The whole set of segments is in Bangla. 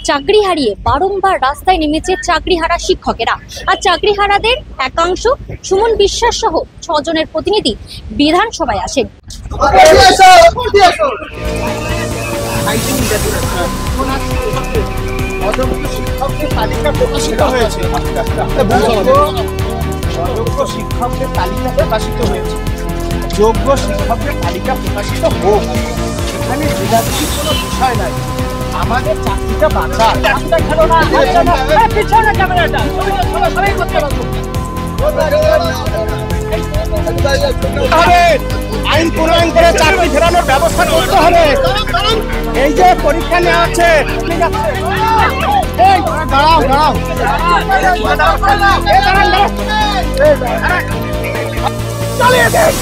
চাকরি হারিয়ে বারংবার রাস্তায় নেমেছে চাকরিহারা শিক্ষকেরা। আর চাকরিহারাদের একাংশ সুমন বিশ্বাস সহ 6 জনের প্রতিনিধি বিধানসভায় আসেন। শিক্ষকদের তালিকা প্রকাশিত হয়েছে। যোগ্য শিক্ষকদের তালিকা প্রকাশিত হয়েছে। যোগ্য শিক্ষকদের তালিকা প্রকাশিত হোক, সেখানে বিরাজনীতির কোনো বিষয় নাই। আমাদের চাকরিটা বাঁচা। আইন প্রণয়ন করে চাকরি ফেরানোর ব্যবস্থা করতে হবে। এই যে পরীক্ষা নেওয়া আছে, দাঁড়াও দাঁড়াও, চালিয়ে দিন।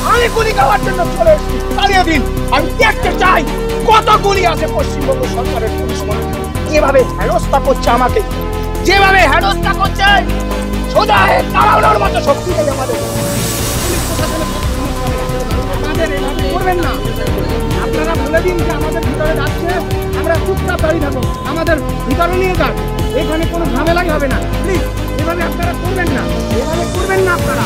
আমি গুলি খাওয়ার জন্য চলে এসেছি, চালিয়ে দিন। আমি দেখতে চাই কত গুলি আছে পশ্চিমবঙ্গ সরকারের পুলিশ মনে যেভাবে হেনস্থা করছে আমাকে, যেভাবে হেনস্থা করছে, সোজা দাঁড়ানোর মতো শক্তি নেই আমাদের। করবেন না, আপনারা বলে দিন যে আমাদের ভিতরে যাচ্ছে, আমরা চুপচাপ দাঁড়িয়ে থাকবো, আমাদের ভিতরে নিয়ে যান, এখানে কোনো ঝামেলাই হবে না। প্লিজ এভাবে আপনারা করবেন না, এভাবে করবেন না আপনারা।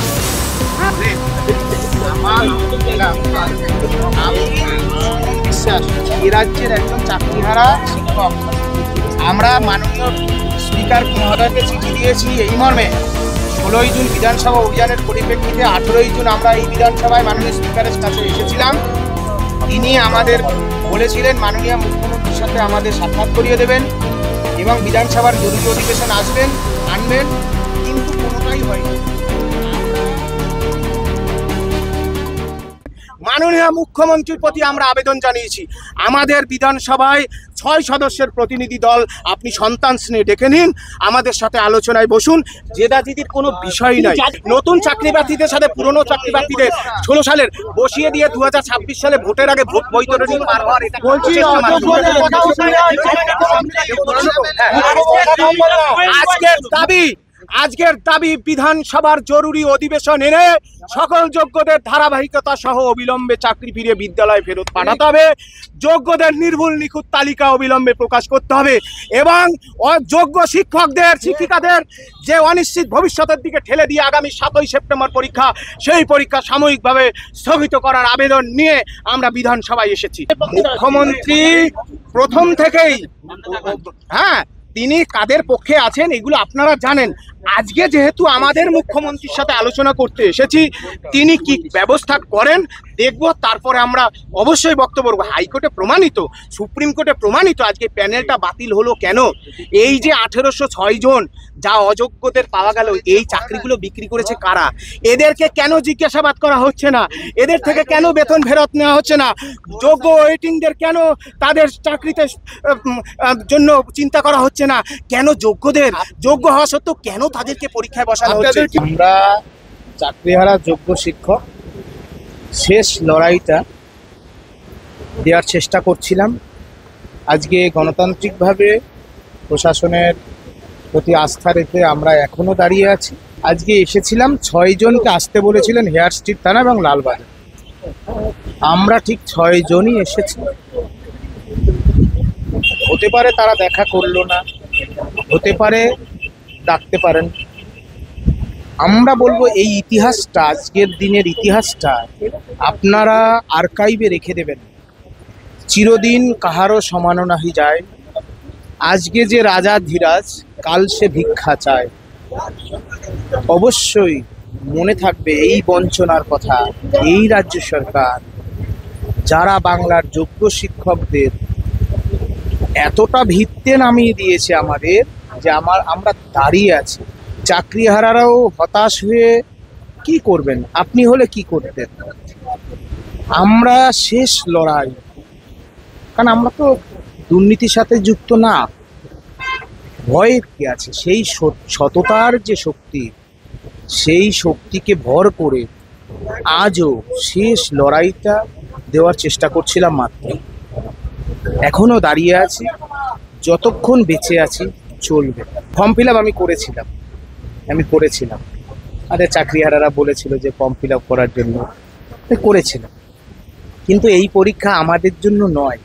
এই রাজ্যের একজন চাকরিহারা শিক্ষক, আমরা মাননীয় স্পিকার মহোদয়কে চিঠি দিয়েছি এই মর্মে। 16ই জুন বিধানসভা অভিযানের পরিপ্রেক্ষিতে 18ই জুন আমরা এই বিধানসভায় মাননীয় স্পিকারের কাছে এসেছিলাম। তিনি আমাদের বলেছিলেন মাননীয় মুখ্যমন্ত্রীর সাথে আমাদের সাক্ষাৎ করিয়ে দেবেন এবং বিধানসভার জরুরি অধিবেশন আনবেন, কিন্তু কোনোটাই হয়নি। মাননীয় মুখ্যমন্ত্রীর প্রতি আমরা আবেদন জানিয়েছি, আমাদের বিধানসভায় 6 সদস্যের প্রতিনিধি দল আপনি সন্তান স্নেহে ডেকে নিন, আমাদের সাথে আলোচনায় বসুন। জেদাজিদির কোনো বিষয় নাই। নতুন চাকরি প্রার্থীদের সাথে পুরনো চাকরি প্রার্থীদের 16 সালের বসিয়ে দিয়ে 2026 সালে ভোটের আগে ভোট বৈতরণী পার হওয়ার এটা বলছি। আজকের দাবি বিধানসভার জরুরি অধিবেশন এনে সকল যোগ্যদের ধারাবাহিকতা সহ অবিলম্বে চাকরি ফিরিয়ে বিদ্যালয়ে ফেরত পাঠাতে হবে। যোগ্যদের নির্ভুল নিখুঁত তালিকা অবিলম্বে প্রকাশ করতে হবে এবং অযোগ্য শিক্ষিকাদের যে অনিশ্চিত ভবিষ্যতের দিকে ঠেলে দিয়ে আগামী 7ই সেপ্টেম্বর পরীক্ষা, সেই পরীক্ষা সাময়িকভাবে স্থগিত করার আবেদন নিয়ে আমরা বিধানসভায় এসেছি। মুখ্যমন্ত্রী প্রথম থেকেই তিনি কাদের পক্ষে আছেন এগুলো আপনারা জানেন। আজকে যেহেতু আমাদের মুখ্যমন্ত্রীর সাথে আলোচনা করতে এসেছি, তিনি কি ব্যবস্থা করেন দেখব, তারপরে আমরা অবশ্যই বক্তব্য রাখব। হাইকোর্টে প্রমাণিত, সুপ্রিম কোর্টে প্রমাণিত আজকে প্যানেলটা বাতিল হলো কেন। এই যে 1806 জন যা অযোগ্যদের পাওয়া গেল, এই চাকরিগুলো বিক্রি করেছে কারা? এদেরকে কেন জিজ্ঞাসাবাদ করা হচ্ছে না? এদের থেকে কেন বেতন ফেরত নেওয়া হচ্ছে না? যোগ্য ওয়েটিংদের কেন তাদের চাকরিতে জন্য চিন্তা করা হচ্ছে না? কেন যোগ্যদের যোগ্য হওয়া সত্ত্বেও কেন তাদেরকে পরীক্ষায় বসানো হচ্ছে? আমরা চাকরিহারা যোগ্য শিক্ষক শেষ লড়াইটা দেওয়ার চেষ্টা করছিলাম। আজকে গণতান্ত্রিকভাবে প্রশাসনের প্রতি আস্থা রেখে আমরা এখনো দাঁড়িয়ে আছি। আজকে এসেছিলাম, 6 জনকে আসতে বলেছিলেন হেয়ার স্ট্রিট থানা এবং লালবাজার। আমরা ঠিক 6 জনই এসেছি। হতে পারে তারা দেখা করলো না, হতে পারে ডাকতে পারেন। আমরা বলবো এই ইতিহাসটা, আজকের দিনের ইতিহাসটা আপনারা আর্কাইভে রেখে দেবেন। চিরদিন কাহারও সমানো নাহি যায়। আজকে যে রাজা ধীরাজ, কাল সে ভিক্ষা চায়। অবশ্যই মনে থাকবে এই বঞ্চনার কথা। এই রাজ্য সরকার যারা বাংলার যোগ্য শিক্ষকদের এতটা ভিত্তে নামিয়ে দিয়েছে আমাদের, যে আমরা দাঁড়িয়ে আছি। চাকরিহারারাও হতাশ হয়ে কি করবেন? আপনি হলে কি করতেন? আমরা শেষ লড়াই, কারণ আমরা তো দুর্নীতির সাথে যুক্ত না। ভয়ের কি আছে? সেই সততার যে শক্তি, সেই শক্তিকে ভর করে আজও শেষ লড়াইটা দেওয়ার চেষ্টা করছিলাম মাত্র। এখনো দাঁড়িয়ে আছি, যতক্ষণ বেঁচে আছি চলবে। ফর্ম ফিল আপ আমি করেছিলাম। আমাদের চাকরিহারারা বলেছিল যে ফর্ম ফিল আপ করার জন্য, করেছিলাম। কিন্তু এই পরীক্ষা আমাদের জন্য নয়,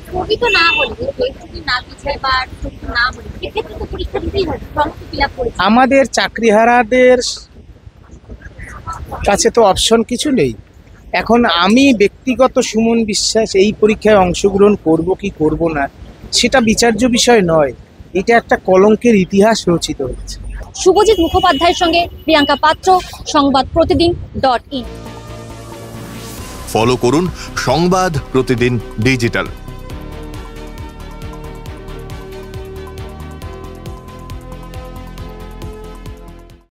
স্থগিত না হলে যদি না পিছায় বা স্থগিত না হলে সেক্ষেত্রে তো পরীক্ষা দিতেই হবে, ফর্ম তো ফিল আপ করেছে। আমাদের চাকরিহারাদের কাছে তো অপশন কিছু নেই। এখন আমি ব্যক্তিগত সুমন বিশ্বাস এই পরীক্ষায় অংশগ্রহণ করব কি করব না সেটা বিচার্য বিষয় নয়, এটা একটা কলঙ্কের ইতিহাস রচিত হচ্ছে। শুভজিৎ মুখোপাধ্যায়ের সঙ্গে প্রিয়াঙ্কা পাত্র, সংবাদ প্রতিদিন.in। ফলো করুন সংবাদ প্রতিদিন ডিজিটাল।